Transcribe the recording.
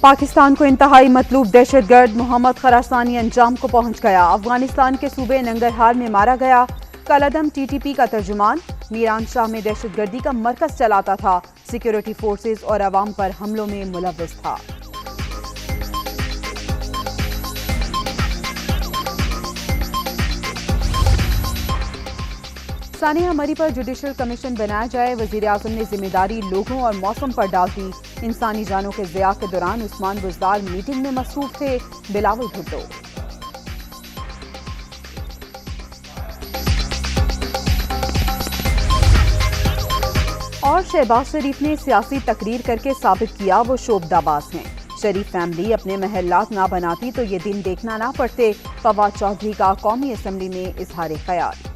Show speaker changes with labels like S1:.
S1: पाकिस्तान को इंतहाई मतलूब दहशतगर्द मोहम्मद खरासानी अंजाम को पहुंच गया। अफगानिस्तान के सूबे नंगरहार में मारा गया। कलअदम टीटीपी का तर्जुमान मीरान शाह में दहशतगर्दी का मरकज चलाता था। सिक्योरिटी फोर्सेज और अवाम पर हमलों में मुलव्विस था। सानिया मरी पर जुडिशल कमीशन बनाया जाए। वजीर आजम ने जिम्मेदारी लोगों और मौसम पर डाल दी। इंसानी जानों के ज़िया के दौरान उस्मान बुज़दार मीटिंग में मसरूफ थे। बिलावल भुट्टो। और शहबाज शरीफ ने सियासी तकरीर करके साबित किया वो शोबदाबाज हैं। शरीफ फैमिली अपने महल्लात ना बनाती तो ये दिन देखना ना पड़ते। फवाद चौधरी का कौमी असम्बली में इजहार ख्याल।